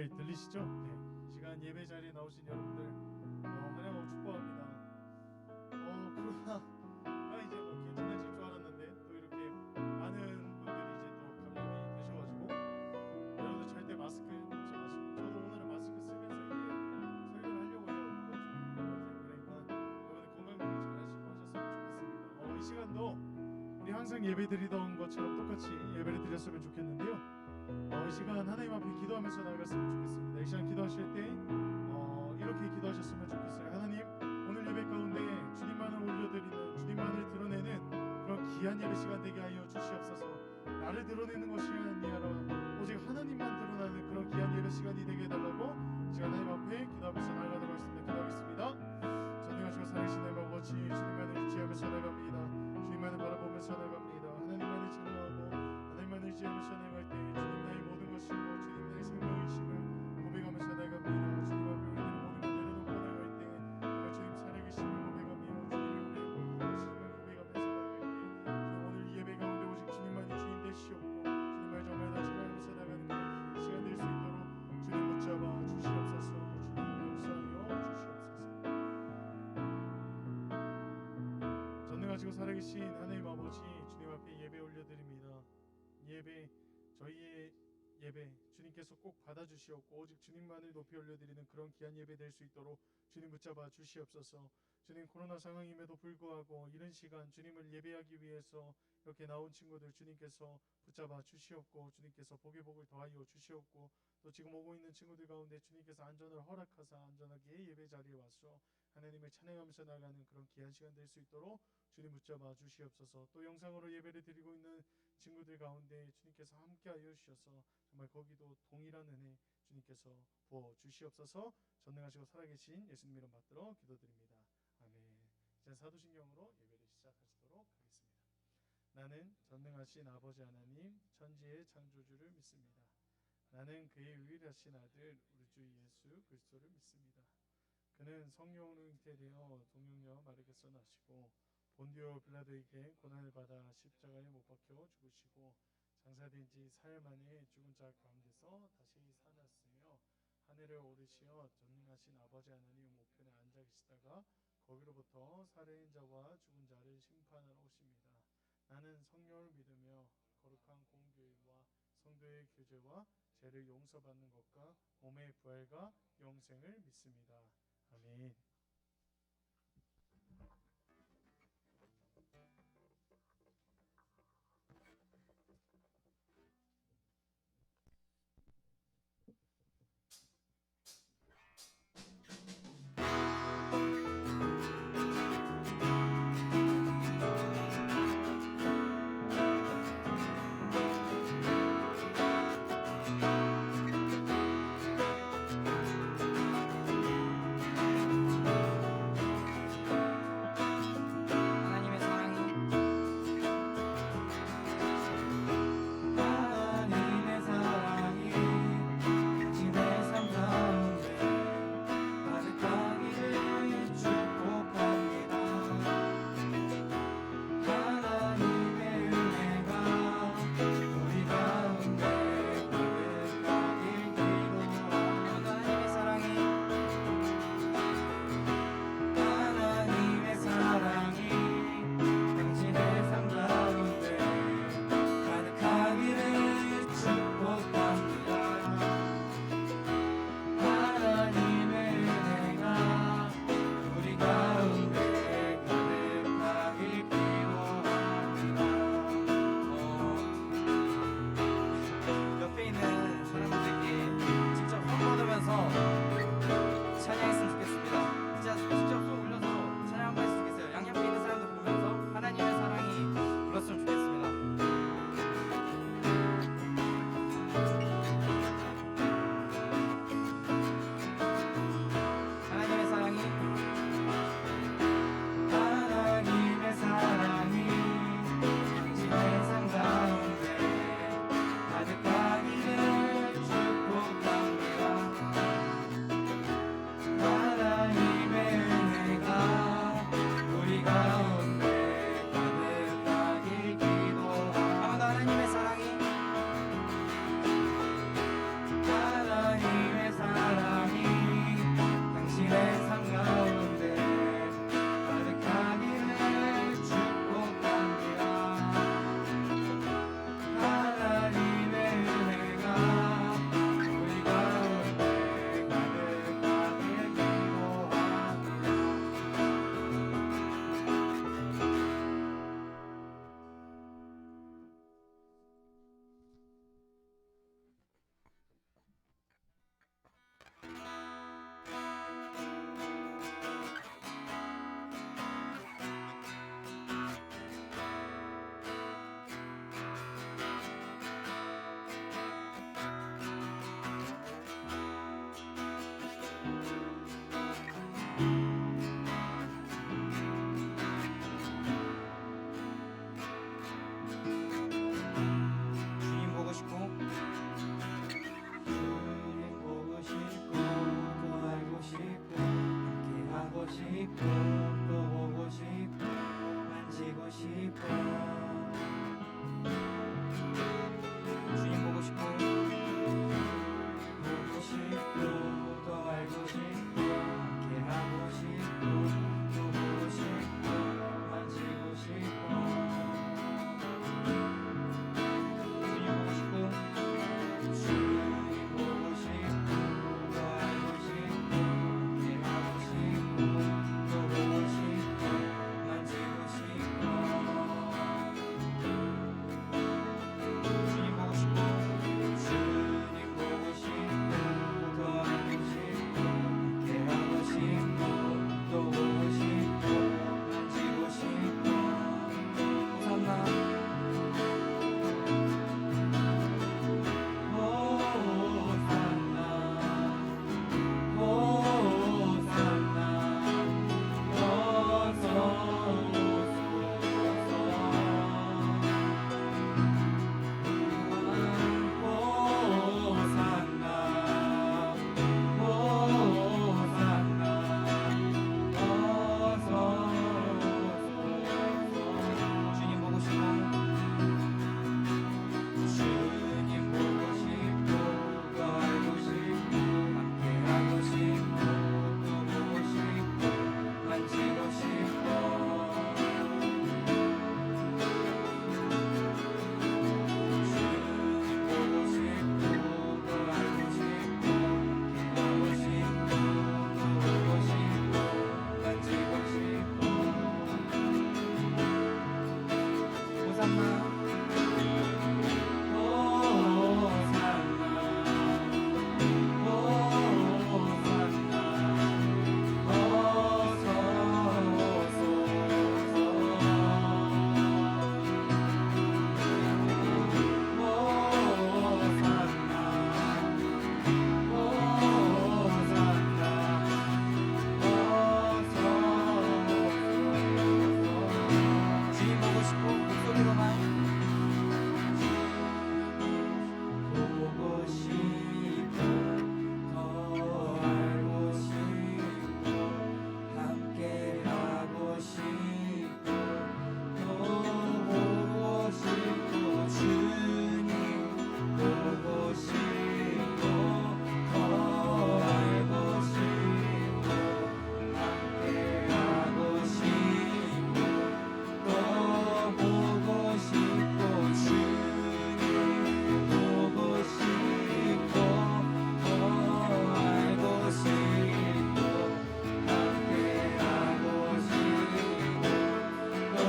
잘 들리시죠? 네. 이 시간 예배 자리에 나오신 여러분들 환영하고 축복합니다. 코로나가 이제 뭐 괜찮아질 줄 알았는데 또 이렇게 많은 분들이 이제 또 감염이 되셔가지고 여러분들 절대 마스크 잊지 마시고, 저도 오늘은 마스크 쓰면서 이게 설교를 하려고 해요. 그러니까 여러분들 건강 잘 하시고 하셨으면 좋겠습니다. 이 시간도 우리 항상 예배 드리던 것처럼 똑같이 예배를 드렸으면 좋겠는데요. 이 시간 하나님 앞에 기도하면서 나아갔으면 좋겠습니다. 이 시간 기도하실 때 이렇게 기도하셨으면 좋겠어요. 하나님, 오늘 예배 가운데 주님만을 올려드리는, 주님만을 드러내는 그런 귀한 예배 시간 되게 하여 주시옵소서. 나를 드러내는 것이 아니라 오직 하나님만 드러나는 그런 귀한 예배 시간이 되게 해달라고 이 시간 하나님 앞에 기도하면서 나아가도록 하겠습니다. 기도하겠습니다. 전능하시고 살아계신 하나님 아버지, 주님만을 의지하면서 나아갑니다. 주님만을 바라보면서 나아갑니다. 하나님만을 찬양하고 하나님만을 의지하면서 나아갈 때 주님 나의 모든 것이고 주님 나의 생명이심을 고백하면서 나아갑니다. 주님 앞에 우리들의 모든 걸 내려놓고 나아갈 때 정말 주님 살아계심을 고백하며 주님이 우리의 모든 것이심을 고백하면서 나아갈 때 주님 오늘 이 예배 가운데 오직 주님만이 주인 되시옵고 주님을 정말 다 찬양하면서 나아가는 그런 시간 될 수 있도록 주님 붙잡아 주시옵소서. 주님 용서하여 주시옵소서. 전능하시고 살아계신 하나님 아버지, 주님 앞에 예배 올려드립니다. 예배, 저희의 예배 주님께서 꼭 받아주시옵고 오직 주님만을 높이 올려드리는 그런 귀한 예배 될 수 있도록 주님 붙잡아 주시옵소서. 주님, 코로나 상황임에도 불구하고 이런 시간 주님을 예배하기 위해서 이렇게 나온 친구들 주님께서 붙잡아 주시옵고 주님께서 복의 복을 더하여 주시옵고 또 지금 오고 있는 친구들 가운데 주님께서 안전을 허락하사 안전하게 예배 자리에 와서 하나님을 찬양하면서 나가는 그런 귀한 시간 될 수 있도록 주님 붙잡아 주시옵소서. 또 영상으로 예배를 드리고 있는 친구들 가운데 주님께서 함께하여 주셔서 정말 거기도 동일한 은혜 주님께서 부어 주시옵소서. 전능하시고 살아계신 예수님 이름 받들어 기도드립니다. 아멘. 이제 사도신경으로 예배를 시작하시도록 하겠습니다. 나는 전능하신 아버지 하나님 천지의 창조주를 믿습니다. 나는 그의 유일하신 아들 우리 주 예수 그리스도를 믿습니다. 그는 성령으로 잉태되어 동정녀 마리아에게서 나시고 본디오 빌라도에게 고난을 받아 십자가에 못 박혀 죽으시고 장사된 지 사흘 만에 죽은 자 가운데서 다시 살았으며 하늘에 오르시어 전능하신 아버지 하나님 우편에 앉아 계시다가 거기로부터 살아있는 자와 죽은 자를 심판하러 오십니다. 나는 성령을 믿으며 거룩한 공교회와 성도의 교제와 죄를 용서받는 것과 몸의 부활과 영생을 믿습니다. 아멘. 싶고 또 보고 싶고 만지고 싶고 주님 보고 싶고 보고 싶고 또 알고 싶고 함께 하고 싶고 또 보고 싶고 만지고 싶고 주님 보고 싶고 주님 보고 싶고 또 알고 싶고 함께 하고 싶고 또 보고 싶고 만지고 싶고 주님 보고 싶고 주님 보고 싶고 또 알고 싶고 함께 하고 싶고 또 보고 싶고 만지고 싶고 호산나 주님 보고 싶고 주님 보고 싶고 또 알고 싶고 함께 하고 싶고 또 보고 싶고 만지고 싶고 주님 보고 싶고 또 알고 싶고 함께 하고 싶고 또 보고 싶고 만지고 싶고 호산나 주님 보고 싶고 목소리로만 보고 싶고 더 알고 싶고 함께 하고 싶고 또 보고 싶고 주님 보고 싶고 더 알고 싶고 함께 하고 싶고 또 보고 싶고 주님 보고 싶고 더 알고 싶고 함께 하고 싶고 또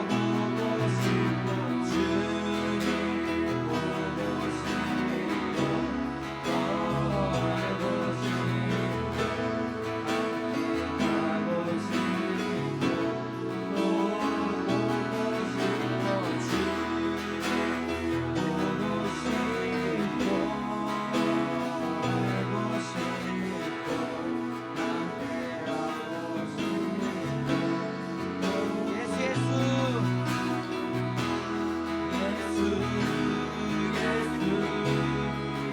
보고 싶고 주님 보고 싶고 더 알고 싶고 함께 하고 싶고 또 보고 싶고 주님 보고 싶고 알고 싶고 함께 하고 싶고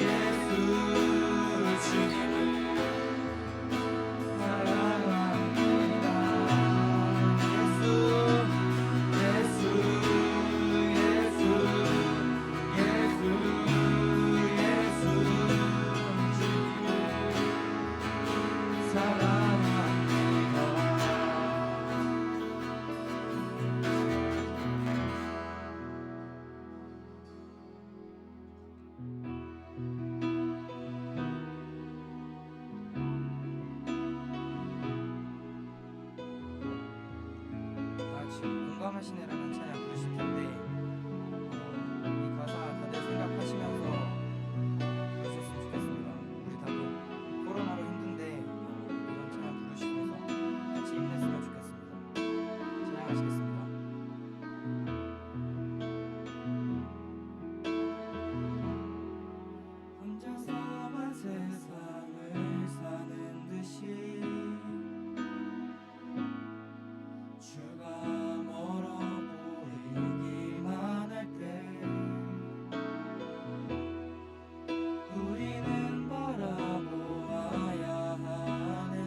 예수 주님을 사랑합니다. 다 같이 공감하시네라는 찬양 부르실 텐데 이 가사 다들 생각하시면서 부르셨으면 좋겠습니다. 우리 다들 코로나로 힘든데 이런 찬양 부르시면서 같이 힘냈으면 좋겠습니다. 찬양하시겠습니다. 혼자서만 세상을 사는 듯이 주가 멀어 보이기만 할 때 우리는 바라보아야 하네.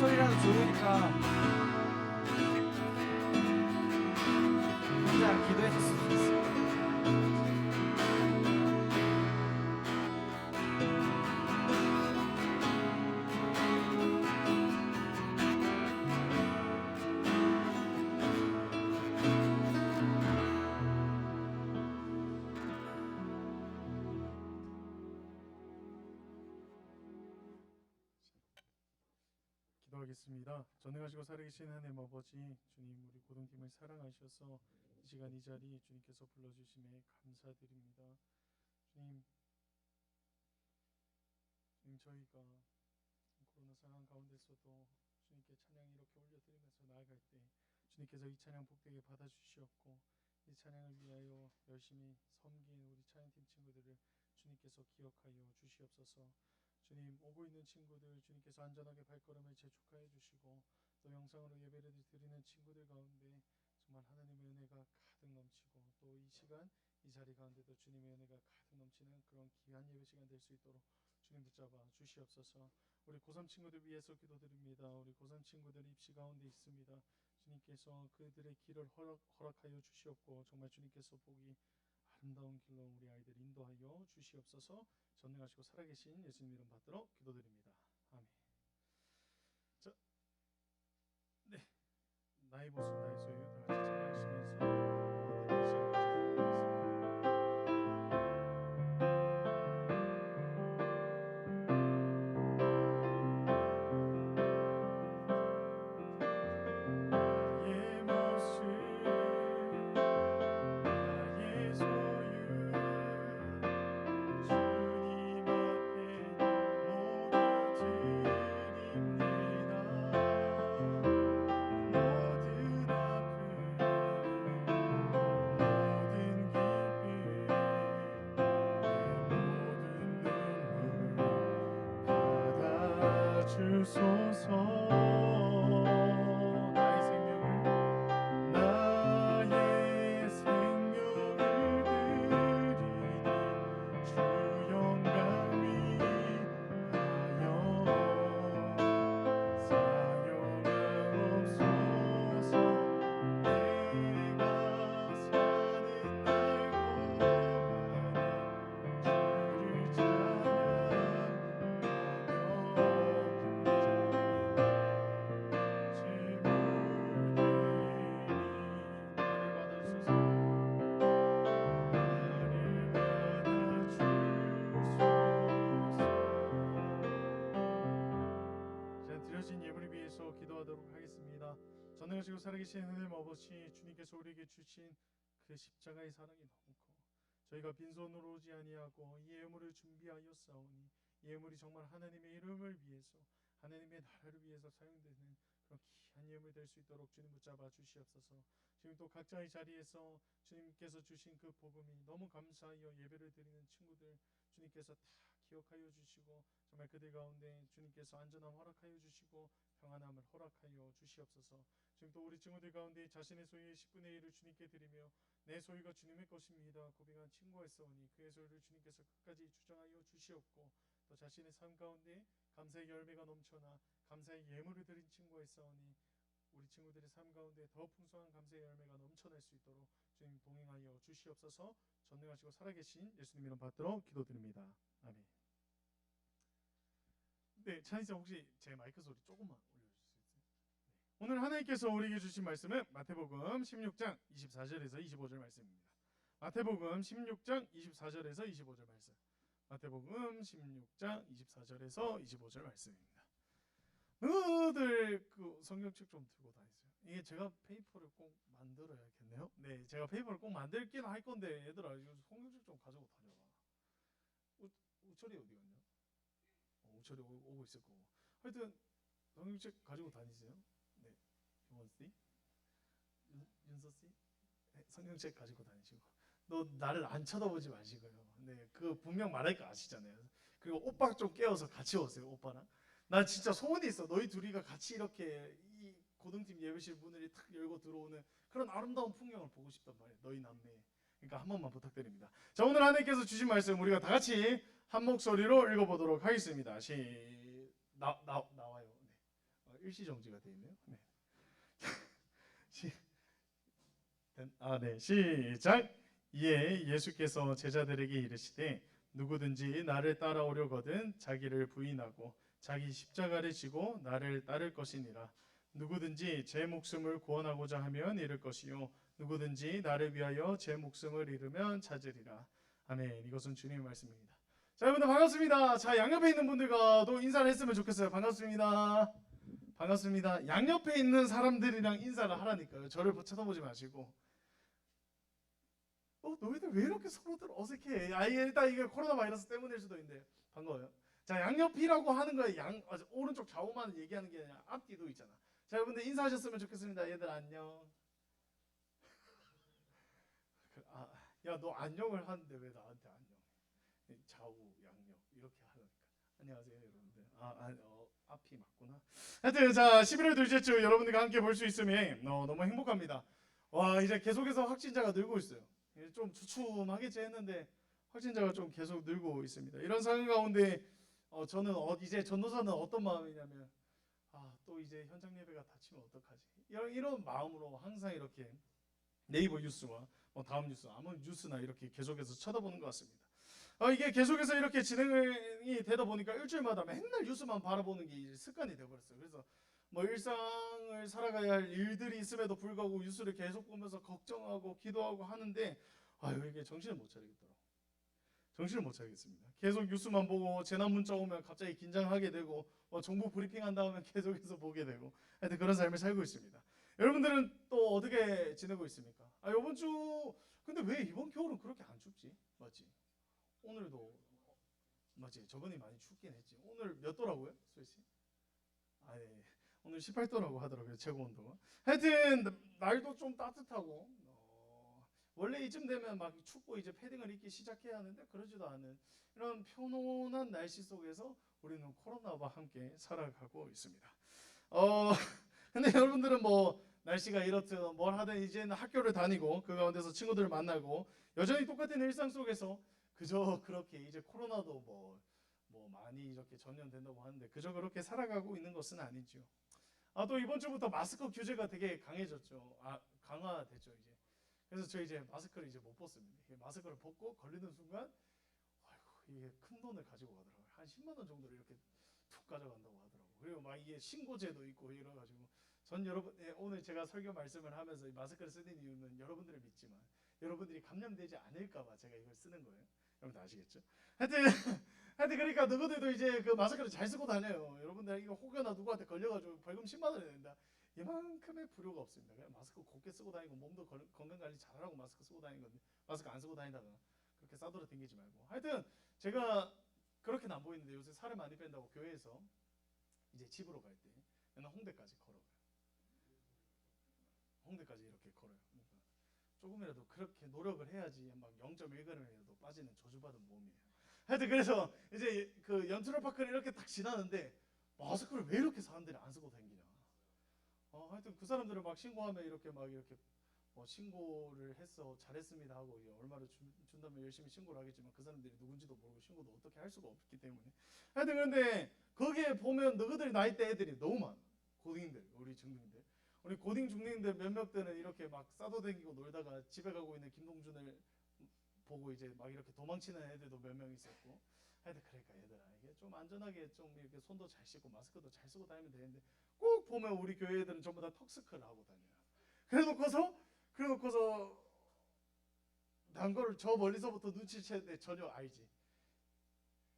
목소리라도 좋으니까 혼자 기도해줬으면 좋겠어요. 기도하겠습니다. 전능하시고 살아계신 하나님 아버지, 주님 우리 고등팀을 사랑하셔서 이 시간 이 자리 주님께서 불러주심에 감사드립니다. 주님 저희가 코로나 상황 가운데서도 주님께 찬양 이렇게 올려드리면서 나아갈 때 주님께서 이 찬양 복되게 받아주시옵고 이 찬양을 위하여 열심히 섬긴 우리 찬양팀 친구들을 주님께서 기억하여 주시옵소서. 주님 오고 있는 친구들 주님께서 안전하게 발걸음을 재촉하여 주시고 또 영상으로 예배를 드리는 친구들 가운데 정말 하나님의 은혜가 가득 넘치고 또 이 시간 이 자리 가운데도 주님의 은혜가 가득 넘치는 그런 귀한 예배 시간 될 수 있도록 주님 붙잡아 주시옵소서. 우리 고3 친구들 위해서 기도드립니다. 우리 고3 친구들 입시 가운데 있습니다. 주님께서 그들의 길을 허락하여 주시옵고 정말 주님께서 보기 아름다운 길로 우리 아이들 인도하여 주시옵소서. 전능하시고 살아계신 예수님 이름 받들어 기도드립니다. 아멘. 자, 네, 나의 모습 나의 소유 다 같이 찬양하시면서 기도드리는 시간 가지도록 나의 모습 나의 소유 주님 앞에 모두 드립니다. 전능하시고 살아계신 하나님 아버지, 주님께서 우리에게 주신 그 십자가의 사랑이 너무 커 저희가 빈손으로 오지 아니하고 이 예물을 준비하여 싸우니 이 예물이 정말 하나님의 이름을 위해서 하나님의 나라를 위해서 사용되는 그런 귀한 예물 될 수 있도록 주님 붙잡아 주시옵소서. 지금 또 각자의 자리에서 주님께서 주신 그 복음이 너무 감사하여 예배를 드리는 친구들 주님께서 다 기억하여 주시고 정말 그들 가운데 주님께서 안전함 허락하여 주시고 평안함을 허락하여 주시옵소서. 지금 또 우리 친구들 가운데 자신의 소유의 10분의 1을 주님께 드리며 내 소유가 주님의 것입니다 고백한 친구가 있사오니 그의 소유를 주님께서 끝까지 주장하여 주시옵고 또 자신의 삶 가운데 감사의 열매가 넘쳐나 감사의 예물을 드린 친구가 있사오니 우리 친구들의 삶 가운데 더 풍성한 감사의 열매가 넘쳐날 수 있도록 주님 동행하여 주시옵소서. 전능하시고 살아계신 예수님 이름 받들어 기도드립니다. 아멘. 네, 찬이사 혹시 제 마이크 소리 조금만 올려주실 수 있어요? 네. 오늘 하나님께서 우리에게 주신 말씀은 마태복음 16장 24절에서 25절 말씀입니다. 마태복음 16장 24절에서 25절 말씀. 마태복음 16장 24절에서 25절 말씀입니다. 너희들 그 성경책 좀 들고 다니세요. 이게 제가 페이퍼를 꼭 만들어야겠네요. 네, 제가 페이퍼를 꼭 만들긴 할 건데 얘들아 이거 성경책 좀 가지고 다녀라. 우철이 어디 갔냐? 우철이 오고 있을 거고. 하여튼 성경책 가지고 다니세요. 네, 용원 씨, 윤서 씨, 네, 성경책 가지고 다니시고. 너 나를 안 쳐다보지 마시고요. 네, 그 분명 말할 거 아시잖아요. 그리고 오빠 좀 깨워서 같이 오세요. 오빠랑. 난 진짜 소원이 있어. 너희 둘이가 같이 이렇게 이 고등팀 예배실 문을 탁 열고 들어오는 그런 아름다운 풍경을 보고 싶단 말이에요. 너희 남매. 그러니까 한 번만 부탁드립니다. 자, 오늘 하나님께서 주신 말씀 우리가 다 같이 한 목소리로 읽어보도록 하겠습니다. 나와요. 네. 일시정지가 돼 있네요. 네. 네, 시작. 이에 예수께서 제자들에게 이르시되 누구든지 나를 따라오려거든 자기를 부인하고 자기 십자가를 지고 나를 따를 것이니라. 누구든지 제 목숨을 구원하고자 하면 잃을 것이요 누구든지 나를 위하여 제 목숨을 잃으면 찾으리라. 아멘. 이것은 주님의 말씀입니다. 자, 여러분들 반갑습니다. 자, 양옆에 있는 분들과도 인사를 했으면 좋겠어요. 반갑습니다. 반갑습니다. 양옆에 있는 사람들이랑 인사를 하라니까요. 저를 쳐다보지 마시고. 너희들 왜 이렇게 서로들 어색해? 일단 이게 코로나 바이러스 때문일 수도 있는데 반가워요. 자, 양옆이라고 하는 거에 오른쪽 좌우만 얘기하는 게 아니라 앞뒤도 있잖아. 자, 여러분들 인사하셨으면 좋겠습니다. 얘들 안녕. 야, 너 안녕을 하는데 왜 나한테 안녕? 좌우 양옆 이렇게 하니까. 안녕하세요, 여러분들. 앞이 맞구나. 하여튼 자, 11월 둘째 주 여러분들과 함께 볼 수 있음에 너무 행복합니다. 와, 이제 계속해서 확진자가 늘고 있어요. 좀 주춤하겠지 했는데 확진자가 좀 계속 늘고 있습니다. 이런 상황 가운데 저는 이제 전도사는 어떤 마음이냐면 또 이제 현장 예배가 닫히면 어떡하지? 이런 마음으로 항상 이렇게 네이버 뉴스와 다음 뉴스, 아무 뉴스나 이렇게 계속해서 쳐다보는 것 같습니다. 이게 계속해서 이렇게 진행이 되다 보니까 일주일마다 맨날 뉴스만 바라보는 게 이제 습관이 되어버렸어요. 그래서 일상을 살아가야 할 일들이 있음에도 불구하고 뉴스를 계속 보면서 걱정하고 기도하고 하는데 이게 정신을 못 차리겠더라고. 정신을 못 차리겠습니다. 계속 뉴스만 보고 재난 문자 오면 갑자기 긴장하게 되고 정부 브리핑한 다음에 계속해서 보게 되고 하여튼 그런 삶을 살고 있습니다. 여러분들은 또 어떻게 지내고 있습니까? 이번 주 근데 왜 이번 겨울은 그렇게 안 춥지? 맞지? 오늘도 맞지? 저번에 많이 춥긴 했지. 오늘 몇 도라고요? 수혜씨? 네. 오늘 18도라고 하더라고요. 최고 온도가. 하여튼 날도 좀 따뜻하고 원래 이쯤 되면 막 춥고 이제 패딩을 입기 시작해야 하는데 그러지도 않은 이런 편안한 날씨 속에서 우리는 코로나와 함께 살아가고 있습니다. 근데 여러분들은 날씨가 이렇든 뭘 하든 이제는 학교를 다니고 그 가운데서 친구들을 만나고 여전히 똑같은 일상 속에서 그저 그렇게 이제 코로나도 많이 이렇게 전염된다고 하는데 그저 그렇게 살아가고 있는 것은 아니죠. 또 이번 주부터 마스크 규제가 되게 강해졌죠. 강화됐죠 이제. 그래서 저 이제 마스크를 이제 못 벗습니다. 마스크를 벗고 걸리는 순간 이게 큰 돈을 가지고 가더라고요. 한 10만 원 정도를 이렇게 툭 가져간다고 하더라고요. 그리고 막 이게 신고제도 있고 이래가지고 전 여러분 오늘 제가 설교 말씀을 하면서 이 마스크를 쓰는 이유는 여러분들을 믿지만 여러분들이 감염되지 않을까봐 제가 이걸 쓰는 거예요. 여러분들 아시겠죠? 하여튼 그러니까 누구들도 이제 그 마스크를 잘 쓰고 다녀요. 여러분들 이거 혹여나 누구한테 걸려가지고 벌금 10만 원을 낸다. 이만큼의 불효가 없습니다. 그냥 마스크 곱게 쓰고 다니고 몸도 건강관리 잘하라고 마스크 쓰고 다니는 건데 마스크 안 쓰고 다니다가 그렇게 싸돌아 댕기지 말고. 하여튼 제가 그렇게는 안 보이는데 요새 살을 많이 뺀다고 교회에서 이제 집으로 갈 때 맨날 홍대까지 걸어가요. 홍대까지 이렇게 걸어요. 그러니까 조금이라도 그렇게 노력을 해야지 막 0.1g이라도 빠지는 저주받은 몸이에요. 하여튼 그래서 이제 그 연트럴 파크를 이렇게 딱 지나는데 마스크를 왜 이렇게 사람들이 안 쓰고 다니냐. 하여튼 그 사람들은 막 신고하면 이렇게 신고를 했어 잘했습니다 하고 얼마를 준다면 열심히 신고를 하겠지만 그 사람들이 누군지도 모르고 신고도 어떻게 할 수가 없기 때문에 하여튼 그런데 거기에 보면 너희들이 나이대 애들이 너무 많아. 고딩들 우리 중딩들 우리 고딩 중딩들 몇몇들은 이렇게 막 싸도댕기고 놀다가 집에 가고 있는 김동준을 보고 이제 막 이렇게 도망치는 애들도 몇 명 있었고 하여튼 그러니까 얘들아 이게 좀 안전하게 좀 이렇게 손도 잘 씻고 마스크도 잘 쓰고 다니면 되는데 꼭 보면 우리 교회 애들은 전부 다 턱스크를 하고 다녀요. 그래놓고서 난 거를 저 멀리서부터 눈치채는데 전혀 알지.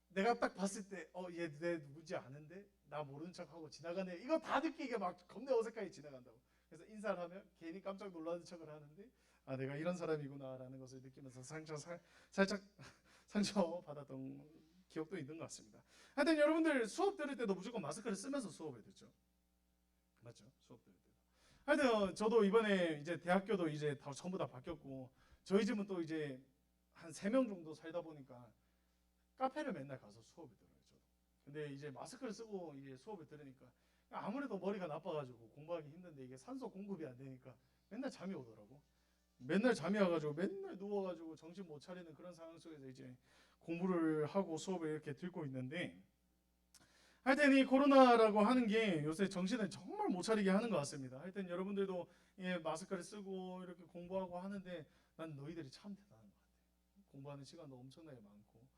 내가 딱 봤을 때 얘 내 누군지 아는데 나 모르는 척하고 지나가네. 이거 다 느끼게 막 겁내 어색하게 지나간다고. 그래서 인사를 하면 괜히 깜짝 놀라는 척을 하는데 내가 이런 사람이구나라는 것을 느끼면서 살짝 상처 받았던 기억도 있는 것 같습니다. 하여튼 여러분들 수업 들을 때도 무조건 마스크를 쓰면서 수업을 듣죠. 맞죠? 수업 들을 때도. 하여튼 저도 이번에 이제 대학교도 이제 전부 다 바뀌었고 저희 집은 또 이제 한 3명 정도 살다 보니까 카페를 맨날 가서 수업을 들어요. 저도. 근데 이제 마스크를 쓰고 이제 수업을 들으니까 아무래도 머리가 나빠가지고 공부하기 힘든데 이게 산소 공급이 안 되니까 맨날 잠이 오더라고. 맨날 잠이 와가지고 맨날 누워가지고 정신 못 차리는 그런 상황 속에서 이제 공부를 하고 수업을 이렇게 듣고 있는데 하여튼 이 코로나라고 하는 게 요새 정신을 정말 못 차리게 하는 것 같습니다. 하여튼 여러분들도 마스크를 쓰고 이렇게 공부하고 하는데 난 너희들이 참 대단한 것 같아. 공부하는 시간도 엄청나게 많고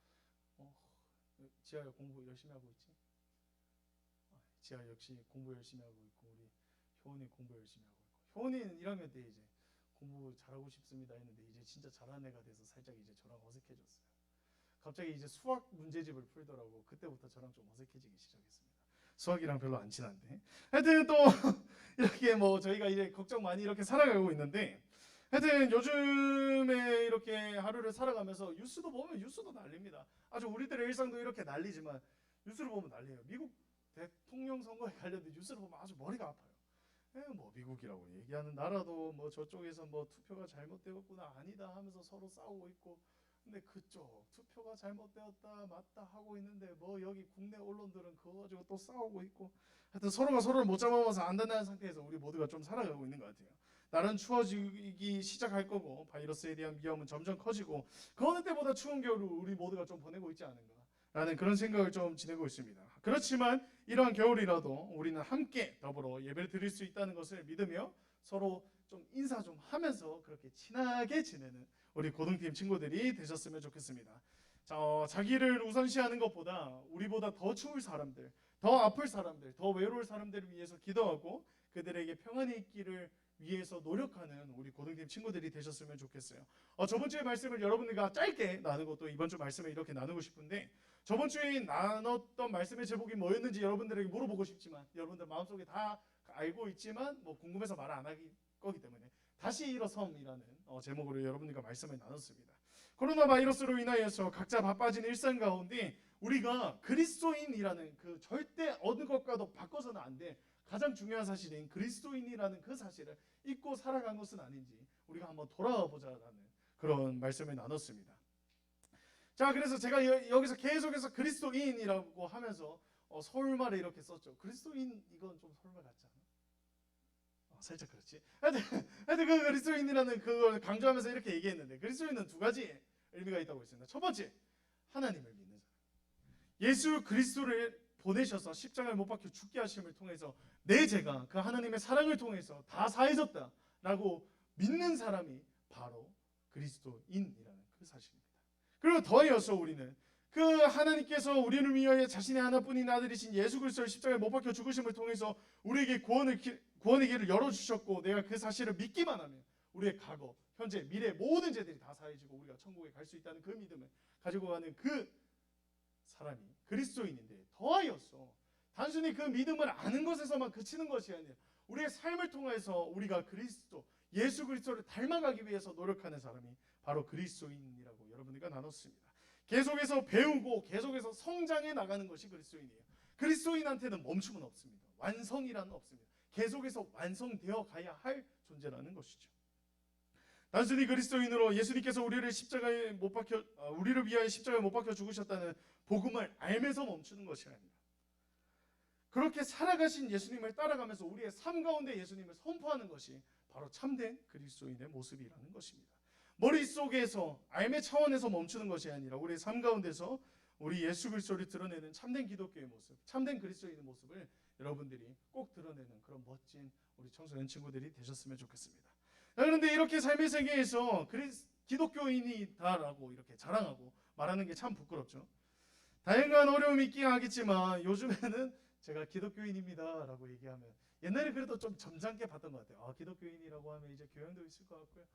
지아야 공부 열심히 하고 있지? 지아 역시 공부 열심히 하고 있고 우리 효은이 공부 열심히 하고 있고 효은이는 1학년 때 이제 공부 잘하고 싶습니다 했는데 이제 진짜 잘하는 애가 돼서 살짝 이제 저랑 어색해졌어요. 갑자기 이제 수학 문제집을 풀더라고. 그때부터 저랑 좀 어색해지기 시작했습니다. 수학이랑 별로 안 친한데. 하여튼 또 이렇게 뭐 저희가 이제 걱정 많이 이렇게 살아가고 있는데 하여튼 요즘에 이렇게 하루를 살아가면서 뉴스도 보면 뉴스도 난립니다. 아주 우리들의 일상도 이렇게 난리지만 뉴스를 보면 난리예요. 미국 대통령 선거에 관련된 뉴스를 보면 아주 머리가 아파요. 뭐 미국이라고 얘기하는 나라도 뭐 저쪽에서 뭐 투표가 잘못되었구나 아니다 하면서 서로 싸우고 있고 근데 그쪽 투표가 잘못되었다 맞다 하고 있는데 뭐 여기 국내 언론들은 그거 가지고 또 싸우고 있고 하여튼 서로가 서로를 못 잡아봐서 안 된다는 상태에서 우리 모두가 좀 살아가고 있는 것 같아요. 날은 추워지기 시작할 거고 바이러스에 대한 위험은 점점 커지고 그 어느 때보다 추운 겨울을 우리 모두가 좀 보내고 있지 않은가라는 그런 생각을 좀 지내고 있습니다. 그렇지만 이러한 겨울이라도 우리는 함께 더불어 예배를 드릴 수 있다는 것을 믿으며 서로 좀 인사 좀 하면서 그렇게 친하게 지내는 우리 고등팀 친구들이 되셨으면 좋겠습니다. 자기를 우선시하는 것보다 우리보다 더 추울 사람들, 더 아플 사람들, 더 외로울 사람들을 위해서 기도하고 그들에게 평안이 있기를 위해서 노력하는 우리 고등팀 친구들이 되셨으면 좋겠어요. 저번 주의 말씀을 여러분들과 짧게 나누고 또 이번 주 말씀을 이렇게 나누고 싶은데 저번 주에 나눴던 말씀의 제목이 뭐였는지 여러분들에게 물어보고 싶지만 여러분들 마음속에 다 알고 있지만 뭐 궁금해서 말 안 하기 거기 때문에 다시 일어섬이라는 제목으로 여러분들과 말씀을 나눴습니다. 코로나 바이러스로 인하여서 각자 바빠진 일상 가운데 우리가 그리스도인이라는 그 절대 어느 것과도 바꿔서는 안 돼 가장 중요한 사실인 그리스도인이라는 그 사실을 잊고 살아간 것은 아닌지 우리가 한번 돌아와 보자라는 그런 말씀을 나눴습니다. 자, 그래서 제가 여기서 계속해서 그리스도인이라고 하면서 서울말을 이렇게 썼죠. 그리스도인 이건 좀 서울말 같지 않아? 살짝 그렇지. 하여튼 그 그리스도인이라는 그걸 강조하면서 이렇게 얘기했는데 그리스도인은 두 가지 의미가 있다고 했습니다. 첫 번째, 하나님을 믿는 사람. 예수 그리스도를 보내셔서 십자가에 못 박혀 죽게 하심을 통해서 내 죄가 그 하나님의 사랑을 통해서 다 사해졌다라고 믿는 사람이 바로 그리스도인이라는 그 사실입니다. 그리고 더이어서 우리는 그 하나님께서 우리를 위하여 자신의 하나뿐인 아들이신 예수 그리스도를 십자가에 못 박혀 죽으심을 통해서 우리에게 구원의 길을 열어주셨고 내가 그 사실을 믿기만 하면 우리의 과거, 현재, 미래 모든 죄들이 다 사해지고 우리가 천국에 갈 수 있다는 그 믿음을 가지고 가는 그 사람이 그리스도인인데 더하여서 단순히 그 믿음을 아는 것에서만 그치는 것이 아니라 우리의 삶을 통해서 우리가 예수 그리스도를 닮아가기 위해서 노력하는 사람이 바로 그리스도인이라고 여러분들과 나눴습니다. 계속해서 배우고 계속해서 성장해 나가는 것이 그리스도인이에요. 그리스도인한테는 멈춤은 없습니다. 완성이라는 없습니다. 계속해서 완성되어 가야 할 존재라는 것이죠. 단순히 그리스도인으로 예수님께서 우리를 위하여 십자가에 못 박혀 죽으셨다는 복음을 알면서 멈추는 것이 아닙니다. 그렇게 살아가신 예수님을 따라가면서 우리의 삶 가운데 예수님을 선포하는 것이 바로 참된 그리스도인의 모습이라는 것입니다. 머릿속에서 삶의 차원에서 멈추는 것이 아니라 우리의 삶 가운데서 우리 예수 그리스도를 드러내는 참된 기독교의 모습, 참된 그리스도인의 모습을 여러분들이 꼭 드러내는 그런 멋진 우리 청소년 친구들이 되셨으면 좋겠습니다. 그런데 이렇게 삶의 세계에서 기독교인이다라고 이렇게 자랑하고 말하는 게 참 부끄럽죠. 다양한 어려움이 있긴 하겠지만 요즘에는 제가 기독교인입니다라고 얘기하면 옛날에 그래도 좀 점잖게 봤던 것 같아요. 기독교인이라고 하면 이제 교양도 있을 것 같고요.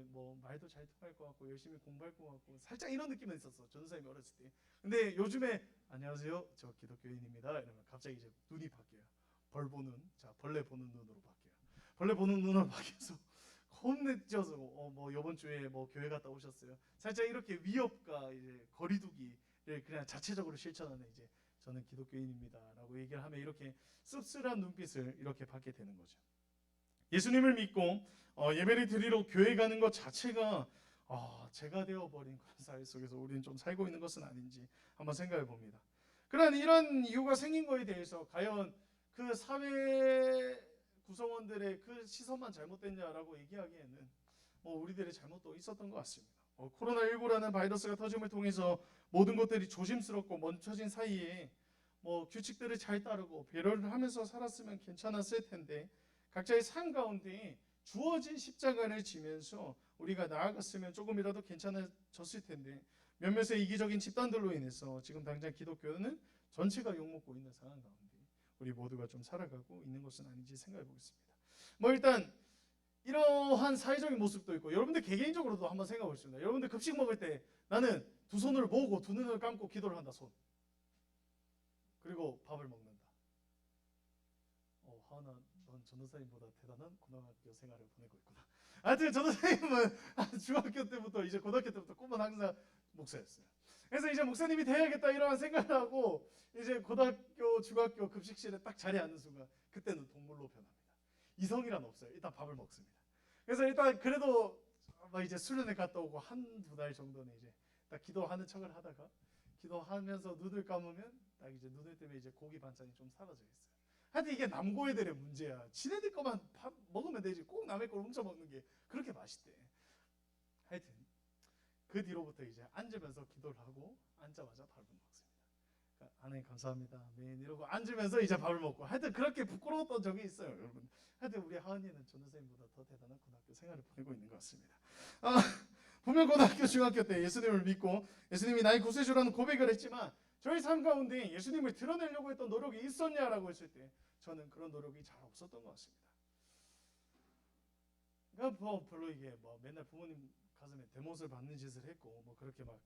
뭐 말도 잘 통할 것 같고 열심히 공부할 것 같고 살짝 이런 느낌은 있었어. 전도사님이 어렸을 때. 근데 요즘에 안녕하세요, 저 기독교인입니다 이러면 갑자기 이제 눈이 바뀌어요. 벌레 보는 눈으로 바뀌어요. 벌레 보는 눈으로 바뀌어서 겁내져서 뭐 이번 주에 뭐 교회 갔다 오셨어요. 살짝 이렇게 위협과 이제 거리두기를 그냥 자체적으로 실천하는 이제 저는 기독교인입니다라고 얘기를 하면 이렇게 씁쓸한 눈빛을 이렇게 받게 되는 거죠. 예수님을 믿고 예배를 드리러 교회 가는 것 자체가 죄가 되어버린 그런 사회 속에서 우리는 좀 살고 있는 것은 아닌지 한번 생각해 봅니다. 그러나 이런 이유가 생긴 거에 대해서 과연 그 사회 구성원들의 그 시선만 잘못됐냐라고 얘기하기에는 우리들의 잘못도 있었던 것 같습니다. 코로나19라는 바이러스가 터짐을 통해서 모든 것들이 조심스럽고 멈춰진 사이에 뭐 규칙들을 잘 따르고 배려를 하면서 살았으면 괜찮았을 텐데 각자의 삶 가운데 주어진 십자가를 지면서 우리가 나아갔으면 조금이라도 괜찮아졌을 텐데 몇몇의 이기적인 집단들로 인해서 지금 당장 기독교는 전체가 욕먹고 있는 상황 가운데 우리 모두가 좀 살아가고 있는 것은 아닌지 생각해 보겠습니다. 뭐 일단 이러한 사회적인 모습도 있고 여러분들 개개인적으로도 한번 생각해 보겠습니다. 여러분들 급식 먹을 때 나는 두 손을 모으고 두 눈을 감고 기도를 한다. 손. 그리고 밥을 먹는다. 하은아, 넌 전도사님보다 대단한 고등학교 생활을 보내고 있구나. 하여튼 전도사님은 중학교 때부터 이제 고등학교 때부터 꿈은 항상 목사였어요. 그래서 이제 목사님이 돼야겠다 이런 생각을 하고 이제 고등학교, 중학교 급식실에 딱 자리에 앉는 순간 그때는 동물로 변합니다. 이성이란 없어요. 일단 밥을 먹습니다. 그래서 일단 그래도 막 이제 수련회 갔다 오고 한두 달 정도는 이제 딱 기도하는 척을 하다가 기도하면서 눈을 감으면 딱 이제 눈을 뜨면 이제 고기 반찬이 좀 사라져 있어요. 하여튼 이게 남고애들의 문제야. 지네들 거만 밥 먹으면 되지 꼭 남의 걸 훔쳐 먹는 게 그렇게 맛있대. 하여튼 그 뒤로부터 이제 앉으면서 기도를 하고 앉자마자 밥을 먹습니다. 그러니까 하나님 감사합니다. 아멘 이러고 앉으면서 이제 밥을 먹고 하여튼 그렇게 부끄러웠던 적이 있어요, 여러분. 하여튼 우리 하은이는 전도사님보다 더 대단한 고등학교 생활을 보내고 있는 것 같습니다. 분명 고등학교, 중학교 때 예수님을 믿고 예수님이 나의 구세주라는 고백을 했지만 저희 삶 가운데 예수님을 드러내려고 했던 노력이 있었냐라고 했을 때 저는 그런 노력이 잘 없었던 것 같습니다. 그러니까 뭐 별로 이게 뭐 맨날 부모님 가슴에 대못을 받는 짓을 했고 뭐 그렇게 막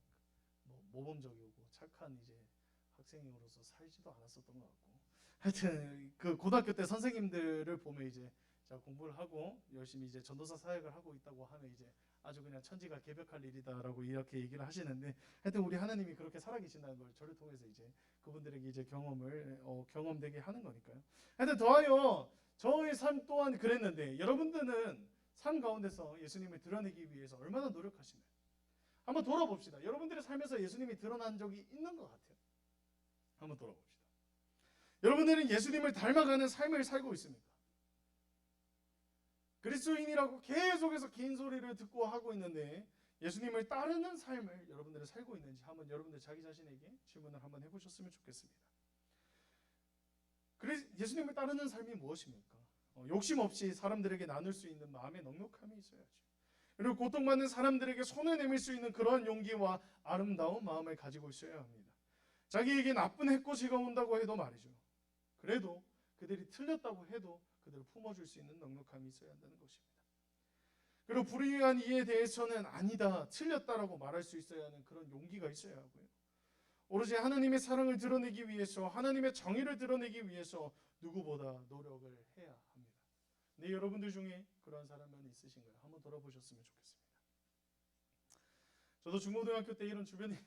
뭐 모범적이고 착한 이제 학생으로서 살지도 않았었던 것 같고 하여튼 그 고등학교 때 선생님들을 보면 이제 자 공부를 하고 열심히 이제 전도사 사역을 하고 있다고 하면 이제 아주 그냥 천지가 개벽할 일이다라고 이렇게 얘기를 하시는데 하여튼 우리 하나님이 그렇게 살아계신다는 걸 저를 통해서 이제 그분들에게 이제 경험되게 하는 거니까요. 하여튼 더하여 저의 삶 또한 그랬는데 여러분들은 삶 가운데서 예수님을 드러내기 위해서 얼마나 노력하시나요? 한번 돌아봅시다. 여러분들의 삶에서 예수님이 드러난 적이 있는 것 같아요. 한번 돌아봅시다. 여러분들은 예수님을 닮아가는 삶을 살고 있습니까? 그리스도인이라고 계속해서 긴 소리를 듣고 하고 있는데 예수님을 따르는 삶을 여러분들은 살고 있는지 한번 여러분들 자기 자신에게 질문을 한번 해보셨으면 좋겠습니다. 예수님을 따르는 삶이 무엇입니까? 욕심 없이 사람들에게 나눌 수 있는 마음의 넉넉함이 있어야죠. 그리고 고통받는 사람들에게 손을 내밀 수 있는 그런 용기와 아름다운 마음을 가지고 있어야 합니다. 자기에게 나쁜 해코지가 온다고 해도 말이죠. 그래도 그들이 틀렸다고 해도 그들을 품어줄 수 있는 넉넉함이 있어야 한다는 것입니다. 그리고 불의한 이에 대해서는 아니다, 틀렸다라고 말할 수 있어야 하는 그런 용기가 있어야 하고요. 오로지 하나님의 사랑을 드러내기 위해서 하나님의 정의를 드러내기 위해서 누구보다 노력을 해야 합니다. 네, 여러분들 중에 그런 사람은 있으신가요? 한번 돌아보셨으면 좋겠습니다. 저도 중고등학교 때 이런 주변에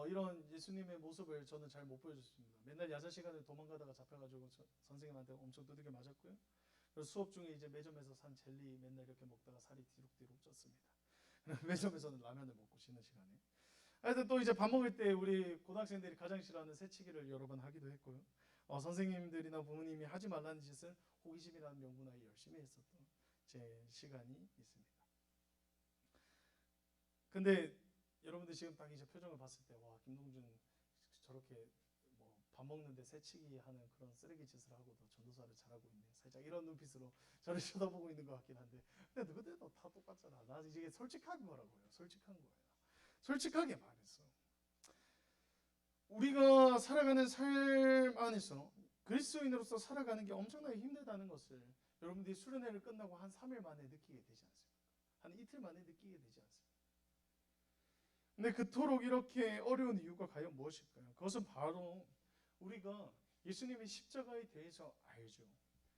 이런 예수님의 모습을 저는 잘 못 보여줬습니다. 맨날 야자 시간에 도망가다가 잡혀가지고 선생님한테 엄청 두들겨 맞았고요. 그래서 수업 중에 이제 매점에서 산 젤리 맨날 이렇게 먹다가 살이 뒤룩뒤룩 쪘습니다. 매점에서는 라면을 먹고 쉬는 시간에. 하여튼 또 이제 밥 먹을 때 우리 고등학생들이 가장 싫어하는 새치기를 여러 번 하기도 했고요. 선생님들이나 부모님이 하지 말라는 짓을 호기심이라는 명분하에 열심히 했었던 제 시간이 있습니다. 근데 여러분들 지금 딱 이제 표정을 봤을 때 와 김동준 저렇게 뭐 밥 먹는데 새치기 하는 그런 쓰레기 짓을 하고도 전도사를 잘하고 있네. 살짝 이런 눈빛으로 저를 쳐다보고 있는 것 같긴 한데 근데 누구들도 다 똑같잖아. 나 이게 솔직한 거라고요. 솔직한 거예요. 솔직하게 말했어. 우리가 살아가는 삶 안에서 그리스도인으로서 살아가는 게 엄청나게 힘들다는 것을 여러분들이 수련회를 끝나고 한 3일 만에 느끼게 되지 않습니까? 한 이틀 만에 느끼게 되지 않습니까? 근데 그토록 이렇게 어려운 이유가 과연 무엇일까요? 그것은 바로 우리가 예수님의 십자가에 대해서 알죠.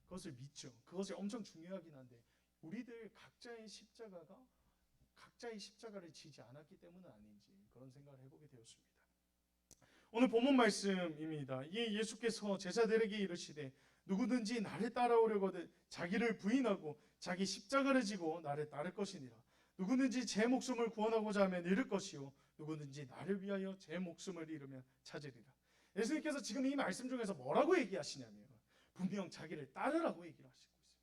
그것을 믿죠. 그것이 엄청 중요하긴 한데 우리들 각자의 십자가를 지지 않았기 때문은 아닌지 그런 생각을 해보게 되었습니다. 오늘 본문 말씀입니다. 이에 예수께서 제자들에게 이르시되 누구든지 나를 따라오려거든 자기를 부인하고 자기 십자가를 지고 나를 따를 것이니라. 누구든지 제 목숨을 구원하고자 하면 잃을 것이요 누구든지 나를 위하여 제 목숨을 잃으면 찾으리라. 예수님께서 지금 이 말씀 중에서 뭐라고 얘기하시냐면 분명 자기를 따르라고 얘기를 하시고 있습니다.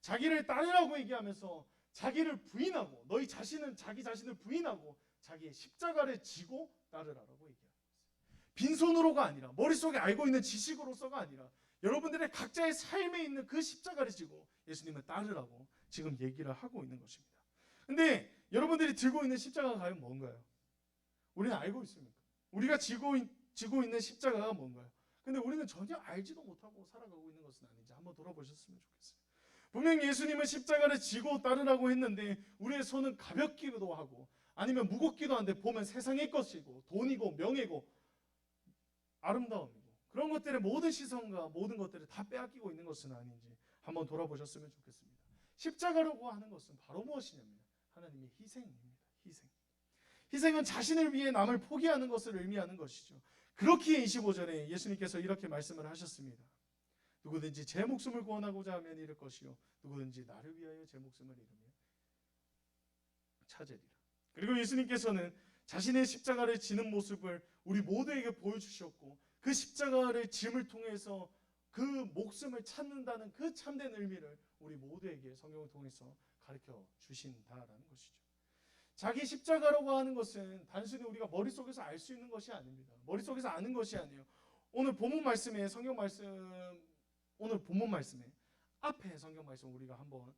자기를 따르라고 얘기하면서 자기를 부인하고 너희 자신은 자기 자신을 부인하고 자기의 십자가를 지고 따르라고 얘기합니다. 빈손으로가 아니라 머릿속에 알고 있는 지식으로서가 아니라 여러분들의 각자의 삶에 있는 그 십자가를 지고 예수님을 따르라고 지금 얘기를 하고 있는 것입니다. 근데 여러분들이 들고 있는 십자가가 과연 뭔가요? 우리는 알고 있습니까? 우리가 지고 있는 십자가가 뭔가요? 근데 우리는 전혀 알지도 못하고 살아가고 있는 것은 아닌지 한번 돌아보셨으면 좋겠어요. 분명히 예수님은 십자가를 지고 따르라고 했는데 우리의 손은 가볍기도 하고 아니면 무겁기도 한데 보면 세상의 것이고 돈이고 명예고 아름다움이고 그런 것들의 모든 시선과 모든 것들을 다 빼앗기고 있는 것은 아닌지 한번 돌아보셨으면 좋겠습니다. 십자가라고 하는 것은 바로 무엇이냐면 하나님의 희생입니다. 희생은 자신을 위해 남을 포기하는 것을 의미하는 것이죠. 그렇기에 25절에 예수님께서 이렇게 말씀을 하셨습니다. 누구든지 제 목숨을 구원하고자 하면 잃을 것이요 누구든지 나를 위하여 제 목숨을 잃으면 찾으리라. 그리고 예수님께서는 자신의 십자가를 지는 모습을 우리 모두에게 보여주셨고 그 십자가를 짐을 통해서 그 목숨을 찾는다는 그 참된 의미를 우리 모두에게 성경을 통해서 가르쳐 주신다라는 것이죠. 자기 십자가라고 하는 것은 단순히 우리가 머릿속에서 알 수 있는 것이 아닙니다. 머릿속에서 아는 것이 아니에요. 오늘 본문 말씀에 성경 말씀 오늘 본문 말씀에 앞에 성경 말씀 우리가 한번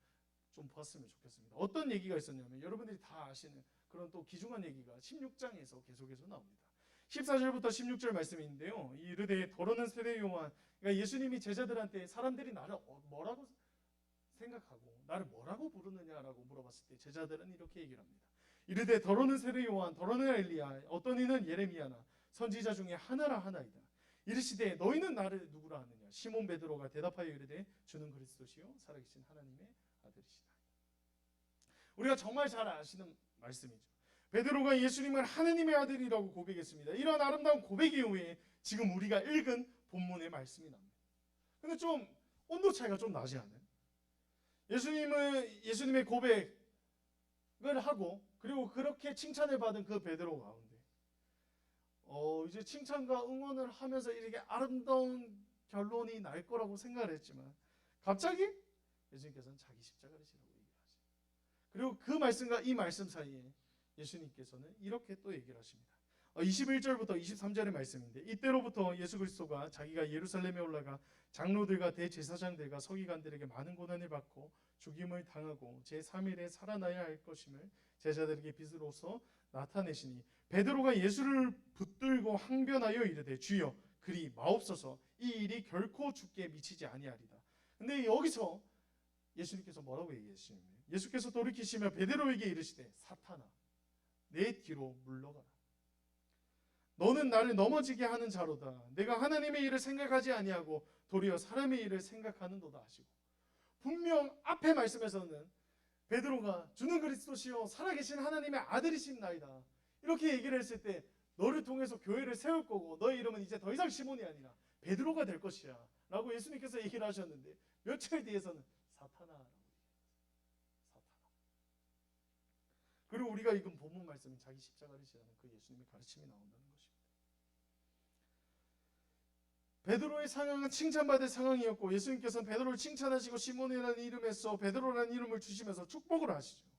좀 봤으면 좋겠습니다. 어떤 얘기가 있었냐면 여러분들이 다 아시는 그런 또 귀중한 얘기가 16장에서 계속해서 나옵니다. 14절부터 16절 말씀인데요. 이 이르되 더러는 세례 요한 그러니까 예수님이 제자들한테 사람들이 나를 뭐라고 생각하고 나를 뭐라고 부르느냐라고 물어봤을 때 제자들은 이렇게 얘기를 합니다. 이르되 더러는 세례 요한 더러는 엘리야 어떤 이는 예레미야나 선지자 중에 하나라 하나이다. 이르시되 너희는 나를 누구라 하느냐. 시몬 베드로가 대답하여 이르되 주는 그리스도시요 살아계신 하나님의 아들이시다. 우리가 정말 잘 아시는 말씀이죠. 베드로가 예수님을 하나님의 아들이라고 고백했습니다. 이런 아름다운 고백 이후에 지금 우리가 읽은 본문의 말씀이 납니다. 근데 좀 온도 차이가 좀 나지 않아요? 예수님의 고백을 하고 그리고 그렇게 칭찬을 받은 그 베드로 가운데 이제 칭찬과 응원을 하면서 이렇게 아름다운 결론이 날 거라고 생각을 했지만 갑자기 예수님께서는 자기 십자가를 지라고 얘기하시죠. 그리고 그 말씀과 이 말씀 사이에 예수님께서는 이렇게 또 얘기를 하십니다. 21절부터 23절의 말씀인데 이때로부터 예수 그리스도가 자기가 예루살렘에 올라가 장로들과 대제사장들과 서기관들에게 많은 고난을 받고 죽임을 당하고 제3일에 살아나야 할 것임을 제자들에게 빛으로서 나타내시니 베드로가 예수를 붙들고 항변하여 이르되 주여 그리 마옵소서 이 일이 결코 죽게 미치지 아니하리다. 근데 여기서 예수님께서 뭐라고 얘기하시냐면 예수께서 돌이키시며 베드로에게 이르시되 사탄아 내 뒤로 물러가라. 너는 나를 넘어지게 하는 자로다. 내가 하나님의 일을 생각하지 아니하고 도리어 사람의 일을 생각하는도다 하시고 분명 앞에 말씀에서는 베드로가 주는 그리스도시요 살아계신 하나님의 아들이신 나이다. 이렇게 얘기를 했을 때 너를 통해서 교회를 세울 거고 너의 이름은 이제 더 이상 시몬이 아니라 베드로가 될 것이야 라고 예수님께서 얘기를 하셨는데 며칠 뒤에서는 사탄아. 그리고 우리가 읽은 본문 말씀은 자기 십자가를 지라는 그 예수님의 가르침이 나온다는 것입니다. 베드로의 상황은 칭찬받을 상황이었고 예수님께서는 베드로를 칭찬하시고 시몬이라는 이름에서 베드로라는 이름을 주시면서 축복을 하시죠.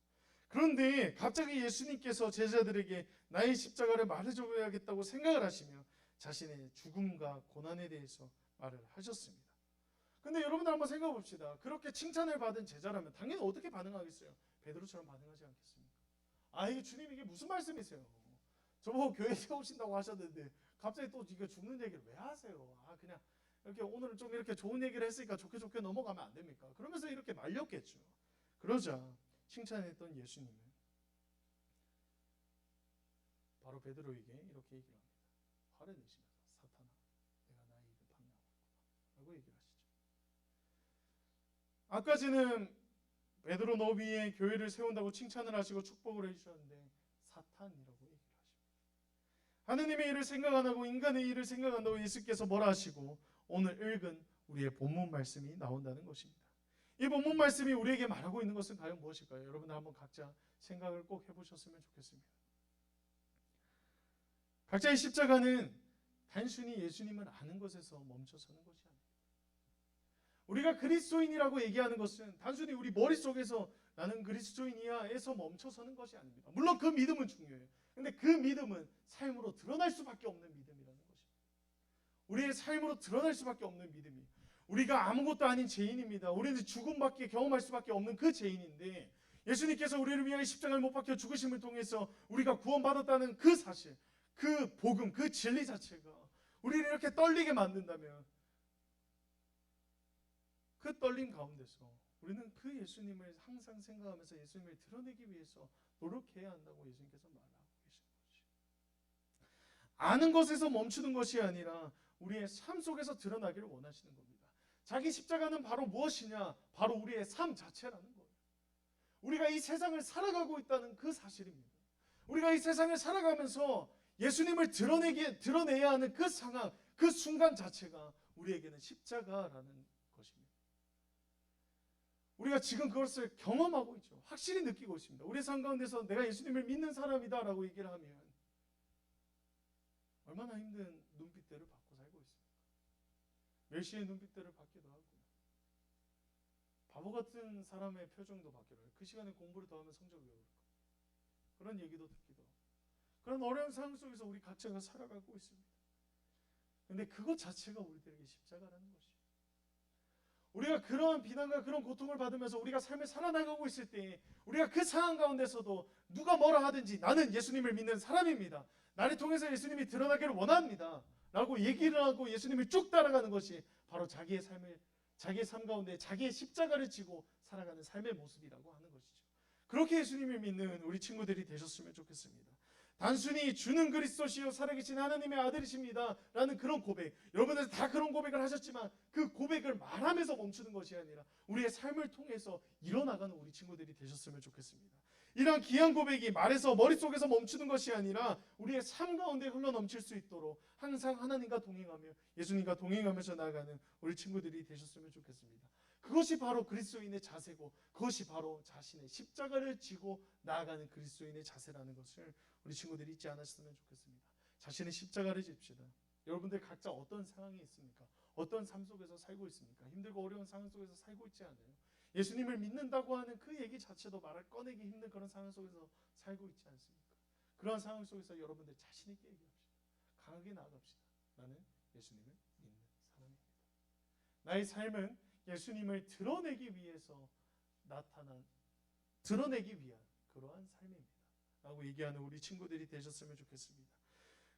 그런데 갑자기 예수님께서 제자들에게 나의 십자가를 말해줘야겠다고 생각을 하시며 자신의 죽음과 고난에 대해서 말을 하셨습니다. 근데 여러분들 한번 생각해 봅시다. 그렇게 칭찬을 받은 제자라면 당연히 어떻게 반응하겠어요? 베드로처럼 반응하지 않겠습니까? 이게 주님 이게 무슨 말씀이세요? 저보고 교회 세우신다고 하셨는데 갑자기 또 이거 죽는 얘기를 왜 하세요? 그냥 이렇게 오늘은 좀 이렇게 좋은 얘기를 했으니까 좋게 넘어가면 안 됩니까? 그러면서 이렇게 말렸겠죠. 그러자 칭찬했던 예수님은 바로 베드로에게 이렇게 얘기를 합니다. 화를 내시면서 사탄아 내가 나의 일을 판명하겠구나 라고 얘기를 하시죠. 아까지는 베드로 너 위에 교회를 세운다고 칭찬을 하시고 축복을 해주셨는데 사탄이라고 얘기를 하십니다. 하느님의 일을 생각 안 하고 인간의 일을 생각한다고 예수께서 뭐라 하시고 오늘 읽은 우리의 본문 말씀이 나온다는 것입니다. 이 본문 말씀이 우리에게 말하고 있는 것은 과연 무엇일까요? 여러분들 한번 각자 생각을 꼭 해보셨으면 좋겠습니다. 각자의 십자가는 단순히 예수님을 아는 것에서 멈춰서는 것이 아닙니다. 우리가 그리스도인이라고 얘기하는 것은 단순히 우리 머릿속에서 나는 그리스도인이야에서 멈춰서는 것이 아닙니다. 물론 그 믿음은 중요해요. 근데 그 믿음은 삶으로 드러날 수밖에 없는 믿음이라는 것입니다. 우리의 삶으로 드러날 수밖에 없는 믿음이. 우리가 아무것도 아닌 죄인입니다. 우리는 죽음밖에 경험할 수밖에 없는 그 죄인인데 예수님께서 우리를 위하여 십자가를 못 박혀 죽으심을 통해서 우리가 구원받았다는 그 사실, 그 복음, 그 진리 자체가 우리를 이렇게 떨리게 만든다면 그 떨림 가운데서 우리는 그 예수님을 항상 생각하면서 예수님을 드러내기 위해서 노력해야 한다고 예수님께서 말하고 계신 거지. 아는 것에서 멈추는 것이 아니라 우리의 삶 속에서 드러나기를 원하시는 겁니다. 자기 십자가는 바로 무엇이냐? 바로 우리의 삶 자체라는 거예요. 우리가 이 세상을 살아가고 있다는 그 사실입니다. 우리가 이 세상을 살아가면서 예수님을 드러내야 하는 그 상황, 그 순간 자체가 우리에게는 십자가라는 것입니다. 우리가 지금 그것을 경험하고 있죠. 확실히 느끼고 있습니다. 우리의 삶 가운데서 내가 예수님을 믿는 사람이다 라고 얘기를 하면 얼마나 힘든 눈빛들을 받고 살고 있습니까? 멸시의 눈빛들을 받기도 하고 바보 같은 사람의 표정도 받기도 해요. 그 시간에 공부를 더 하면 성적이 왜 오를까? 그런 얘기도 듣기도 하고 그런 어려운 상황 속에서 우리 각자가 살아가고 있습니다. 그런데 그것 자체가 우리들에게 십자가라는 것이에요. 우리가 그런 비난과 그런 고통을 받으면서 우리가 삶을 살아나가고 있을 때 우리가 그 상황 가운데서도 누가 뭐라 하든지 나는 예수님을 믿는 사람입니다. 나를 통해서 예수님이 드러나기를 원합니다. 라고 얘기를 하고 예수님을 쭉 따라가는 것이 바로 자기의 삶 가운데 자기의 십자가를 지고 살아가는 삶의 모습이라고 하는 것이죠. 그렇게 예수님을 믿는 우리 친구들이 되셨으면 좋겠습니다. 단순히 주는 그리스도시요 살아계신 하나님의 아들이십니다 라는 그런 고백, 여러분들 다 그런 고백을 하셨지만 그 고백을 말하면서 멈추는 것이 아니라 우리의 삶을 통해서 일어나가는 우리 친구들이 되셨으면 좋겠습니다. 이런 귀한 고백이 말에서 머릿속에서 멈추는 것이 아니라 우리의 삶 가운데 흘러넘칠 수 있도록 항상 하나님과 동행하며 예수님과 동행하면서 나아가는 우리 친구들이 되셨으면 좋겠습니다. 그것이 바로 그리스도인의 자세고 그것이 바로 자신의 십자가를 지고 나아가는 그리스도인의 자세라는 것을 우리 친구들이 잊지 않았으면 좋겠습니다. 자신의 십자가를 집시다. 여러분들 각자 어떤 상황이 있습니까? 어떤 삶 속에서 살고 있습니까? 힘들고 어려운 상황 속에서 살고 있지 않아요? 예수님을 믿는다고 하는 그 얘기 자체도 말을 꺼내기 힘든 그런 상황 속에서 살고 있지 않습니까? 그런 상황 속에서 여러분들 자신 있게 얘기합시다. 강하게 나아갑시다. 나는 예수님을 믿는 사람입니다. 나의 삶은 예수님을 드러내기 위해서 드러내기 위한 그러한 삶입니다. 라고 얘기하는 우리 친구들이 되셨으면 좋겠습니다.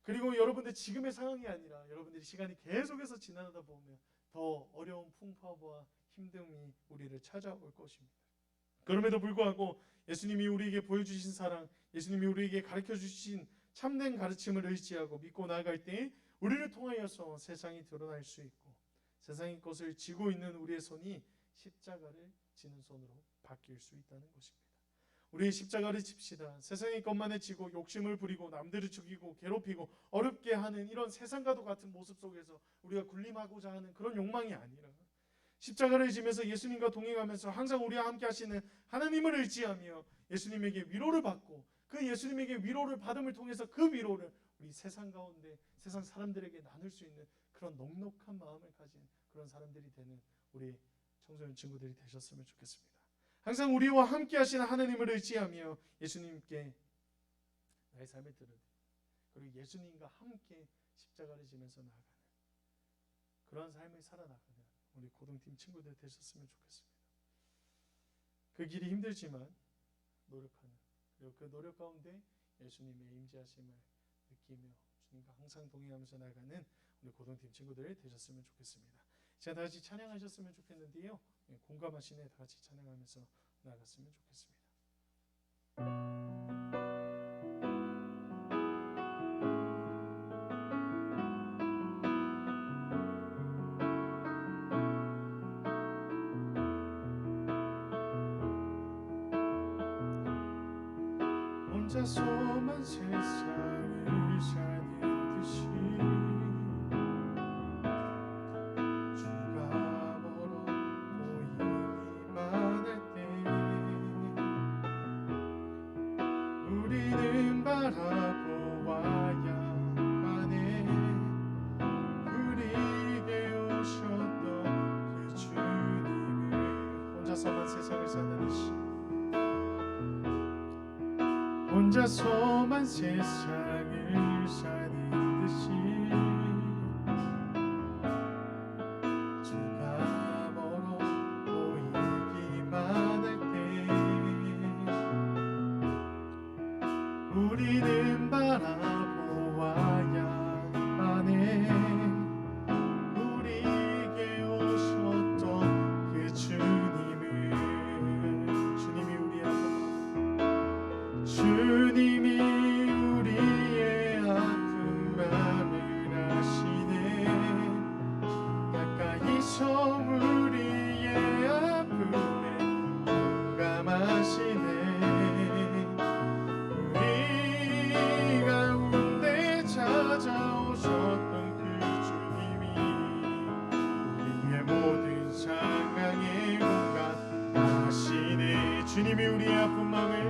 그리고 여러분들 지금의 상황이 아니라 여러분들이 시간이 계속해서 지나다 보면 더 어려운 풍파와 힘듦이 우리를 찾아올 것입니다. 그럼에도 불구하고 예수님이 우리에게 보여주신 사랑, 예수님이 우리에게 가르쳐주신 참된 가르침을 의지하고 믿고 나아갈 때 우리를 통하여서 세상이 드러날 수 있고 세상의 것을 지고 있는 우리의 손이 십자가를 지는 손으로 바뀔 수 있다는 것입니다. 우리 십자가를 집시다. 세상의 것만을 지고 욕심을 부리고 남들을 죽이고 괴롭히고 어렵게 하는 이런 세상과도 같은 모습 속에서 우리가 군림하고자 하는 그런 욕망이 아니라 십자가를 지면서 예수님과 동행하면서 항상 우리와 함께 하시는 하나님을 의지하며 예수님에게 위로를 받고 그 예수님에게 위로를 받음을 통해서 그 위로를 우리 세상 가운데 세상 사람들에게 나눌 수 있는 그런 넉넉한 마음을 가진 그런 사람들이 되는 우리 청소년 친구들이 되셨으면 좋겠습니다. 항상 우리와 함께 하시는 하나님을 의지하며 예수님께 나의 삶을 드러내고 그리고 예수님과 함께 십자가를 지면서 나아가는 그런 삶을 살아나가는 우리 고등팀 친구들 되셨으면 좋겠습니다. 그 길이 힘들지만 노력하는 그리고 그 노력 가운데 예수님의 임재하심을 느끼며 주님과 항상 동행하면서 나아가는 우리 고등팀 친구들 되셨으면 좋겠습니다. 제가 다 같이 찬양하셨으면 좋겠는데요. 공감하시네 다 같이 찬양하면서 나아갔으면 좋겠습니다. 혼자서만 세상을 사는 듯이 주가 멀어 보이기만 할 때 우리는 바라보아야 하네. 우리에게 오셨던 그 주님을 혼자서만 세상을 사는 듯이 혼자서만 세상을 사는 듯이 주님이 우리의 아픈 마음을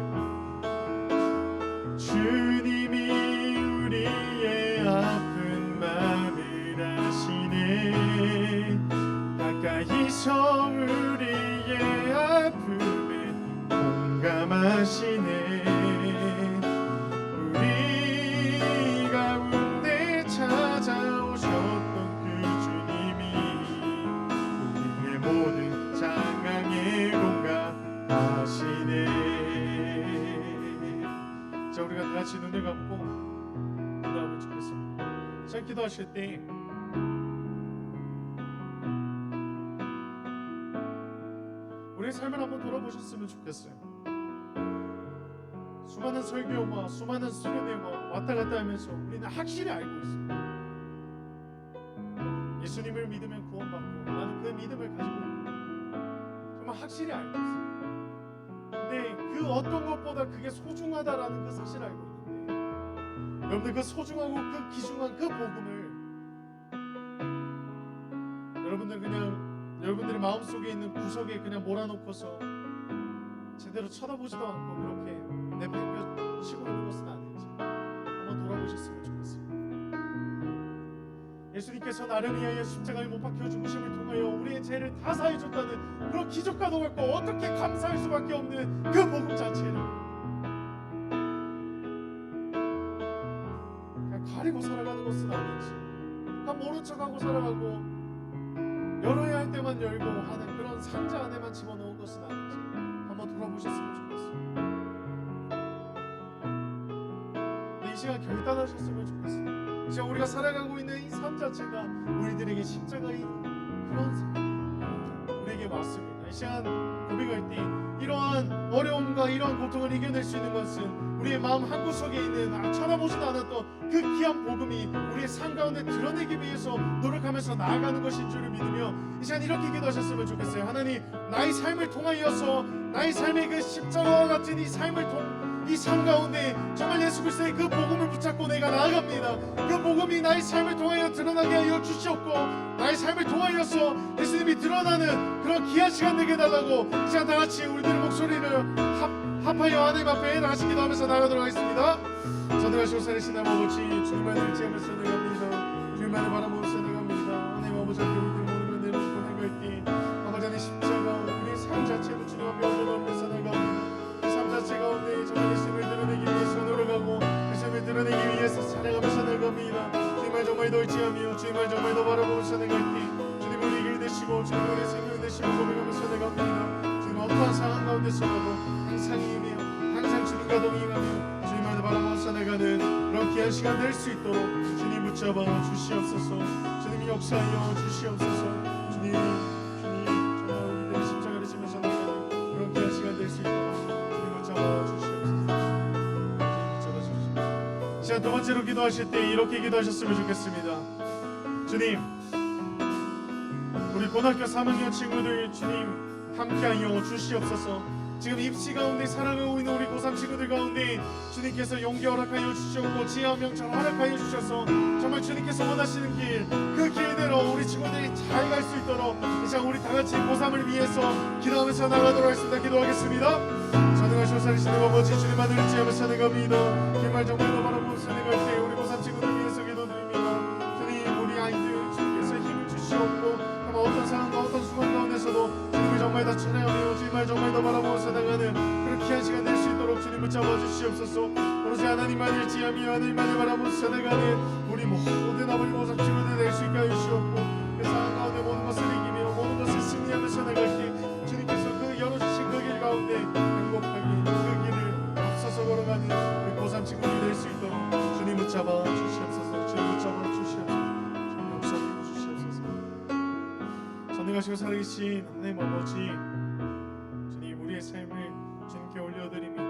주님이 우리의 아픈 마음을 아시네. 가까이서 우리의 아픔에 공감하시네. 우리 가운데 찾아오셨던 그 주님이 우리의 모든 장애에 공감하시네. 자, 우리가 다 같이 눈을 감고 기도하면 좋겠습니다. 자, 기도하실 때 우리의 삶을 한번 돌아보셨으면 좋겠어요. 수많은 설교와 수많은 수련회와 왔다 갔다 하면서 우리는 확실히 알고 있어요. 예수님을 믿으면 구원받고 나는 그 믿음을 가지고 있고 정말 확실히 알고 있어요. 근데 그 어떤 것보다 그게 소중하다라는 그 사실을 알고 있는데 여러분들 그 소중하고 그 귀중한 그 복음을 여러분들 그냥 여러분들의 마음속에 있는 구석에 그냥 몰아놓고서 제대로 쳐다보지도 않고 그렇게 내팽겨치고 있는 것은 아닌지 한번 돌아보셨으면 좋겠습니다. 예수님께서 나를 위하여 십자가에 못 박혀 죽으심을 통하여 우리의 죄를 다 사해줬다는 그런 기적과 도같고 어떻게 감사할 수밖에 없는 그 복음 자체를 그냥 가리고 살아가는 것은 아닌지, 그냥 모른 척하고 살아가고 열어야 할 때만 열고 하는 그런 상자 안에만 집어넣은 것은 아닌지 한번 돌아보셨으면 좋겠어요. 이 시간 결단하셨으면 좋겠어요. 이 시간 우리가 살아가고 있는 이 삶 자체가 우리들에게 십자가의 그런 삶 우리에게 맞습니다. 이 시간 고백할 때 이러한 어려움과 이러한 고통을 이겨낼 수 있는 것은 우리의 마음 한구석에 있는 쳐다보지도 않았던 그 귀한 복음이 우리의 삶 가운데 드러내기 위해서 노력하면서 나아가는 것인 줄을 믿으며 이 시간 이렇게 기도하셨으면 좋겠어요. 하나님, 나의 삶을 통하여서 나의 삶의 그 십자가와 같은 이 삶을 이 삶 가운데 정말 예수 그리스도의 그 복음을 붙잡고 내가 나아갑니다. 그 복음이 나의 삶을 통하여 드러나게 하여 주시옵고 나의 삶을 통하여서 예수님이 드러나는 그런 귀한 시간 되게 해달라고 이 시간 다 같이 우리들의 목소리를 합하여 하나님 앞에 다시 기도하면서 나가도록 하겠습니다. 전능하시고 살아계신 하나님 아버지, 주님만을 의지하면서 나갑니다. 주님만을 바라보면서 나갑니다. 하나님 아버지 앞에 우리들 모든 걸 내려놓고 나갈 때 아버지 하나님 십자가 우리의 삶 자체로 주님 앞에 올려놓으면서 나갑니다. 이 삶 자체 가운데 정말 예수님을 드러내기 위해서 노력하고 예수님을 드러내기 위해서 살아가면서 나갑니다. 주님을 정말 더 의지하며 주님을 정말 더 바라보면서 나갈 때 주님 우리 길 되시고 주님 우리 생명 되시고 고백하면서 나갑니다. 주님 어떠한 상황 가운데서라도 항상 임하며 항상 주님과 동행하며 주님을 바라보면서 나가는 그런 귀한 시간 될 수 있도록 주님 붙잡아 주시옵소서. 주님이 역사하여 주시옵소서. 주님 정말 우리들의 십자가를 지면서 나가는 그런 귀한 시간 될 수 있도록 주님 붙잡아 주시옵소서. 이 시간 두 번째로 기도하실 때 이렇게 기도하셨으면 좋겠습니다. 주님, 우리 고등학교 3학년 친구들 주님 함께하여 주시옵소서. 지금 입시 가운데 살아가고 있는 우리 고3 친구들 가운데 주님께서 용기 허락하여 주셨고 지혜와 명철 허락하여 주셔서 정말 주님께서 원하시는 길, 그 길대로 우리 친구들이 잘 갈 수 있도록 이제 우리 다같이 고3을 위해서 기도하면서 나가도록 하겠습니다. 기도하겠습니다. 전능하시고 살아계신 아버지, 주님만을 의지하면서 나갑니다. 정말 정말 더 바라보면서 나갈 때 우리 고3 친구들 위해서 기도드립니다. 주님, 우리 아이들 주님께서 힘을 주시옵고 어떤 상황과 어떤 순간 가운데서도 주님을 정말 다 찬양하며 주님을 정말 더 바라보면서 나가는 그런 귀한 시간 될 수 있도록 주님 붙잡아 주시옵소서. 오로지 하나님만을 의지하며 하나님만을 바라보면서 나가는 우리 모든 아버지 모습 친구들 될 수 있게 하여 주시옵고 그 상황 가운데 모든 것을 이기며 모든 것을 승리하면서 나갈 때 주님께서 그 열어주신 그 길 가운데 행복하게 그 길을 앞서서 걸어가는 우리 고3 친구들 될 수 있도록 주님 붙잡아 주시옵소서. 주님 붙잡아 주시옵소서. 전능하시고 살아계신 하나님 아버지, 주님 우리의 삶을 주님께 올려드립니다.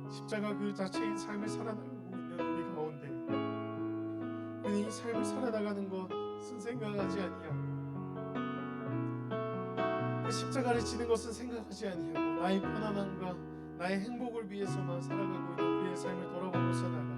십자가 그 자체인 삶을 살아나가고 있는 우리 가운데 우리는 이 삶을 살아나가는 것은 생각하지 아니하고 그 십자가를 지는 것은 생각하지 아니하고 나의 편안함과 나의 행복을 위해서만 살아가고 있는 우리의 삶을 돌아보면서 나가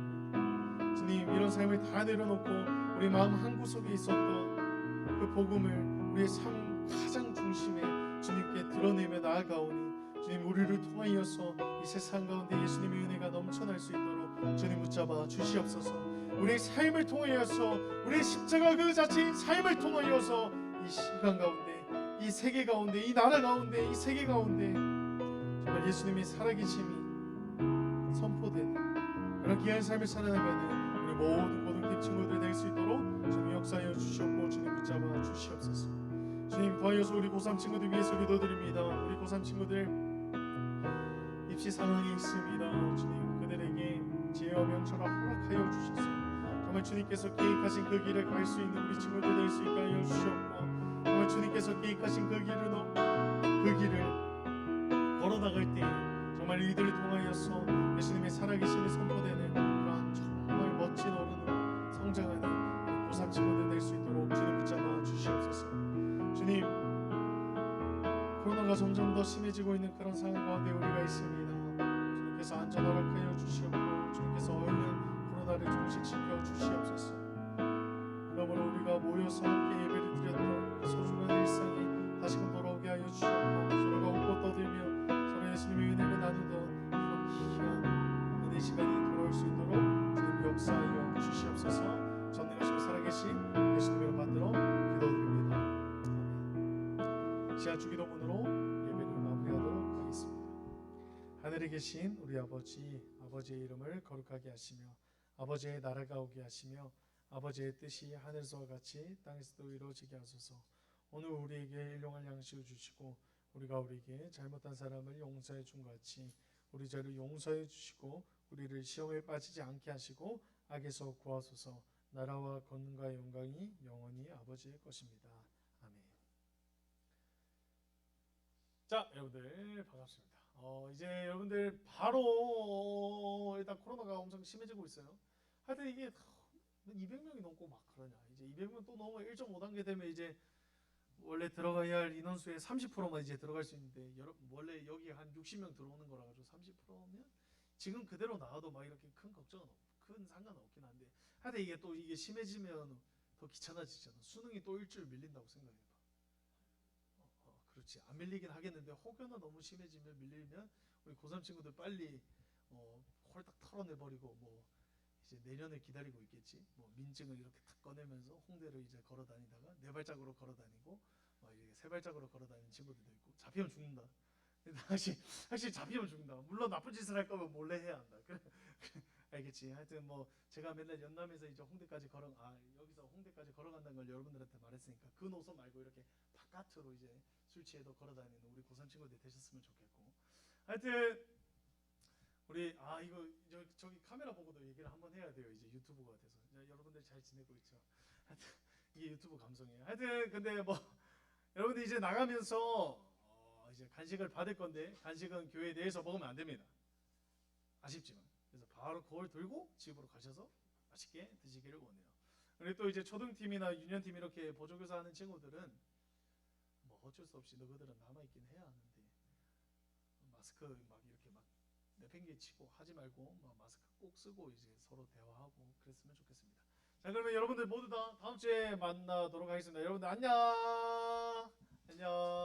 주님, 이런 삶을 다 내려놓고 우리 마음 한구석에 있었던 그 복음을 우리의 삶 가장 중심에 주님께 드러내며 나아가오니 주님 우리를 통하여서 이 세상 가운데 예수님의 은혜가 넘쳐날 수 있도록 주님 붙잡아 주시옵소서. 우리의 삶을 통하여서 우리의 십자가 그 자체인 삶을 통하여서 이 시간 가운데 이 세계 가운데 이 나라 가운데 이 세계 가운데 정말 예수님의 살아계심이 선포되는 그런 귀한 삶을 살아나가는 우리 모든 고등팀 친구들 될 수 있도록 주님 역사하여 주시옵고 주님 붙잡아 주시옵소서. 주님 더하여서 우리 고3 친구들 위해서 기도드립니다. 우리 고3 친구들 입시 상황이 있습니다. 주님 그들에게 지혜와 명철을 허락하여 주셔서 정말 주님께서 계획하신 그 길을 갈 수 있는 우리 친구들 될 수 있게 하여 주시옵고 정말 주님께서 계획하신 그 길을 걸어나갈 때 정말 이들을 통하여서 예수님의 살아계심이 선포되는 그러한 정말 멋진 어른으로 성장하는 고3 친구들 될 수 있도록 주님 붙잡아 주시옵소서. 주님 코로나가 점점 더 심해지고 있는 그런 상황 가운데 우리가 있습니다. 주님께서 안전 허락하여 주시옵고 주님께서 얼른 코로나를 종식시켜 주시옵소서. 그러므로 우리가 모여서 함께 예배를 드렸던 그 소중한 일상이 다시금 돌아오게 하여 주시옵고 서로가 웃고 떠들며 서로 예수님의 은혜를 나누던 그런 귀한 은혜 시간이 돌아올 수 있도록 주님 역사하여 주시옵소서. 전능하시고 살아계신 예수님을 받들어 기도드립니다. 아멘. 시간 주기도문으로 예배를 마무리하도록 하겠습니다. 하늘에 계신 우리 아버지, 아버지의 이름을 거룩하게 하시며 아버지의 나라가 오게 하시며 아버지의 뜻이 하늘에서와 같이 땅에서도 이루어지게 하소서. 오늘 우리에게 일용할 양식을 주시고 우리가 우리에게 잘못한 사람을 용서해 준 같이 우리 죄를 용서해 주시고 우리를 시험에 빠지지 않게 하시고 악에서 구하소서. 나라와 권능과 영광이 영원히 아버지의 것입니다. 아멘. 자, 여러분들 반갑습니다. 이제 여러분들 바로 일단 코로나가 엄청 심해지고 있어요. 하여튼 이게 200명이 넘고 막 그러냐. 이제 200명 또 넘어 1.5단계 되면 이제 원래 들어가야 할 인원수의 30%만 이제 들어갈 수 있는데 원래 여기 한 60명 들어오는 거라 가지고 30%면 지금 그대로 나와도 막 이렇게 큰 걱정은 큰 상관은 없긴 한데 하여튼 이게 또 이게 심해지면 더 귀찮아지잖아. 수능이 또 일주일 밀린다고 생각해봐. 그렇지. 안 밀리긴 하겠는데 혹여나 너무 심해지면 밀리면 우리 고3 친구들 빨리 홀딱 털어내버리고 뭐 이제 내년을 기다리고 있겠지. 뭐 민증을 이렇게 탁 꺼내면서 홍대로 이제 걸어다니다가 네 발짝으로 걸어다니고 막 이렇게 세 발짝으로 걸어다니는 친구들도 있고 잡히면 죽는다. 사실 잡히면 죽는다. 물론 나쁜 짓을 할 거면 몰래 해야 한다. 알겠지. 하여튼 뭐 제가 맨날 연남에서 이제 홍대까지 여기서 홍대까지 걸어간다는 걸 여러분들한테 말했으니까 그 노선 말고 이렇게 바깥으로 이제 술 취해도 걸어다니는 우리 고3 친구들 되셨으면 좋겠고. 하여튼 우리 이거 저기 카메라 보고도 얘기를 한번 해야 돼요. 이제 유튜브가 돼서 여러분들 잘 지내고 있죠. 하여튼 이게 유튜브 감성이에요. 하여튼 근데 뭐 여러분들 이제 나가면서 이제 간식을 받을 건데 간식은 교회 내에서 먹으면 안 됩니다. 아쉽지만 그래서 바로 그걸 들고 집으로 가셔서 맛있게 드시기를 원해요. 그리고 또 이제 초등팀이나 유년팀 이렇게 보조교사 하는 친구들은 뭐 어쩔 수 없이 너희들은 남아있긴 해야 하는데 마스크 막 이렇게 막 내팽개치고 하지 말고 막 마스크 꼭 쓰고 이제 서로 대화하고 그랬으면 좋겠습니다. 자, 그러면 여러분들 모두 다 다음 주에 만나도록 하겠습니다. 여러분들 안녕. 안녕.